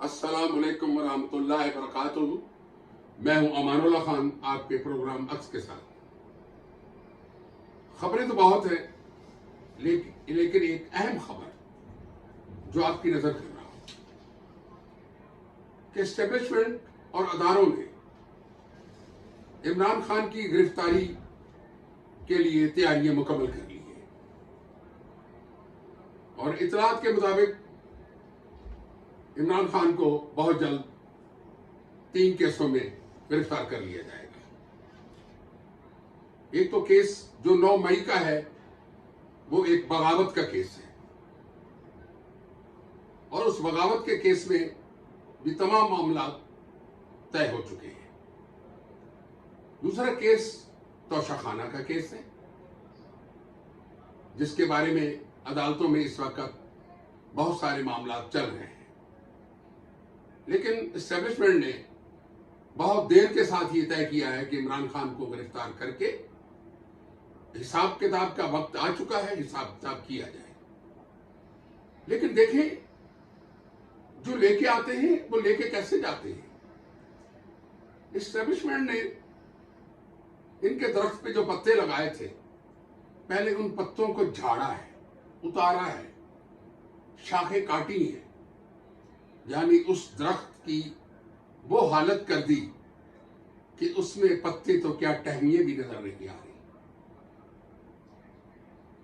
अस्सलाम वालेकुम वरहमतुल्लाहि वबरकातुहू। मैं हूं अमानुल्लाह खान, आपके प्रोग्राम अक्स के साथ। खबरें तो बहुत हैं, लेकिन एक अहम खबर जो आपकी नजर कर रहा हूं कि एस्टेब्लिशमेंट और अदारों ने इमरान खान की गिरफ्तारी के लिए तैयारियां मुकम्मल कर ली हैं और इतलात के मुताबिक इमरान खान को बहुत जल्द 3 केसों में गिरफ्तार कर लिया जाएगा। एक तो केस जो 9 मई का है वो एक बगावत का केस है और उस बगावत के केस में भी तमाम मामला तय हो चुके हैं। दूसरा केस तोशाखाना का केस है जिसके बारे में अदालतों में इस वक्त बहुत सारे मामला चल रहे हैं, लेकिन एस्टेब्लिशमेंट ने बहुत देर के साथ ये तय किया है कि इमरान खान को गिरफ्तार करके हिसाब किताब का वक्त आ चुका है, हिसाब किताब किया जाए। लेकिन देखें, जो लेके आते हैं वो लेके कैसे जाते हैं। एस्टेब्लिशमेंट ने इनके दरख्त पे जो पत्ते लगाए थे, पहले उन पत्तों को झाड़ा है, उतारा है, शाखें काटी हैं, यानी उस दरख्त की वो हालत कर दी कि उसमें पत्ते तो क्या टहनियां भी नजर नहीं आ रही।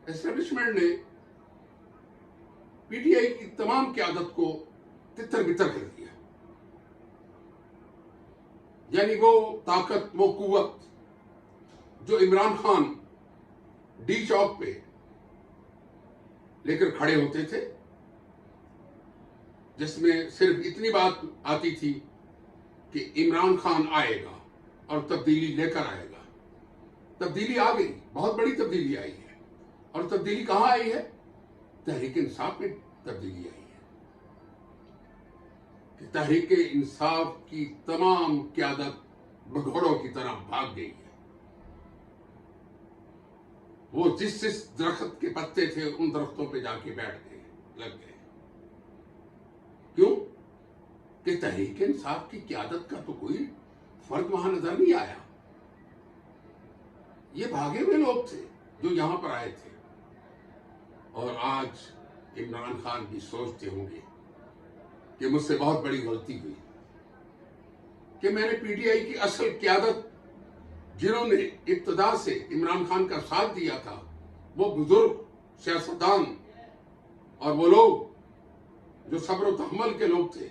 एस्टेब्लिशमेंट ने पीटीआई की तमाम क़यादत को तितर बितर कर दिया, यानी वो ताकत, वो कुव्वत जो इमरान खान डी चौक पे लेकर खड़े होते थे, जिसमें सिर्फ इतनी बात आती थी कि इमरान खान आएगा और तब्दीली लेकर आएगा। तब्दीली आ गई, बहुत बड़ी तब्दीली आई है। और तब्दीली कहां आई है? तहरीक इंसाफ में तब्दीली आई है कि तहरीक इंसाफ की तमाम क़यादत भगोड़ों की तरह भाग गई है। वो जिस दरख्त के पत्ते थे उन दरख्तों पे जाके बैठ गए, लग गए। क्यों? कि तहरीक इंसाफ की क़यादत का तो कोई फर्क वहां नजर नहीं आया। ये भागे हुए लोग थे जो यहां पर आए थे। और आज इमरान खान भी सोचते होंगे कि मुझसे बहुत बड़ी गलती हुई कि मैंने पीटीआई की असल क़यादत, जिन्होंने इब्तिदा से इमरान खान का साथ दिया था, वो बुजुर्ग सियासतदान और वो लोग जो सब्र व तहम्मुल के लोग थे,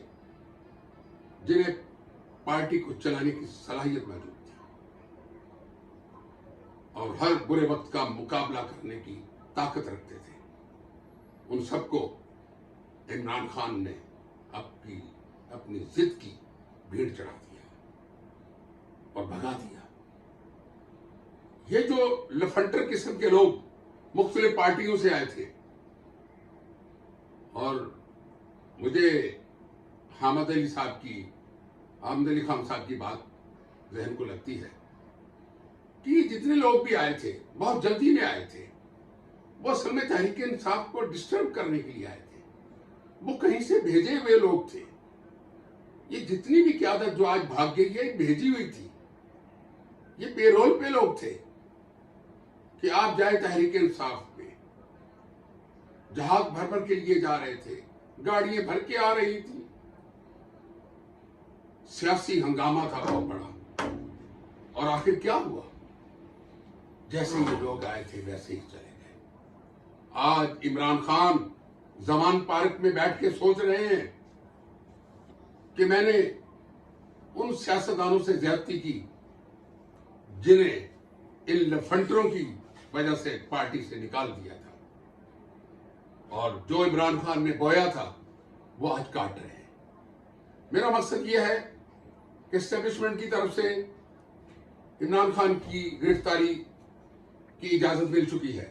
जिन्हें पार्टी को चलाने की सलाहियत मौजूद थी और हर बुरे वक्त का मुकाबला करने की ताकत रखते थे, उन सबको इमरान खान ने अपनी जिद की भीड़ चढ़ा दिया और भगा दिया। ये जो लफंटर किस्म के लोग मुख्तलिफ पार्टियों से आए थे, और मुझे हामिद अली खान साहब की बात जहन को लगती है कि जितने लोग भी आए थे बहुत जल्दी में आए थे, वो असल में तहरीक इंसाफ को डिस्टर्ब करने के लिए आए थे। वो कहीं से भेजे हुए लोग थे। ये जितनी भी क़यादत जो आज भाग गई है, भेजी हुई थी। ये पेरोल पे लोग थे कि आप जाए तहरीक इंसाफ पे। जहाज भर भर के लिए जा रहे थे, गाड़ियां भर के आ रही थी, सियासी हंगामा था बहुत बड़ा। और आखिर क्या हुआ? जैसे ये लोग आए थे वैसे ही चले गए। आज इमरान खान जमान पार्क में बैठ के सोच रहे हैं कि मैंने उन सियासतदानों से ज्यादती की जिन्हें इन लफंटरों की वजह से पार्टी से निकाल दिया था, और जो इमरान खान ने बोया था वो आज काट रहे हैं। मेरा मकसद यह है कि एस्टेब्लिशमेंट की तरफ से इमरान खान की गिरफ्तारी की इजाजत मिल चुकी है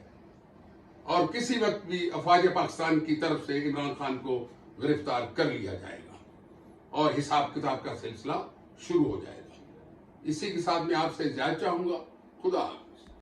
और किसी वक्त भी अफवाज पाकिस्तान की तरफ से इमरान खान को गिरफ्तार कर लिया जाएगा और हिसाब किताब का सिलसिला शुरू हो जाएगा। इसी के साथ मैं आपसे इजाजत चाहूंगा। खुदा हाफ़िज़।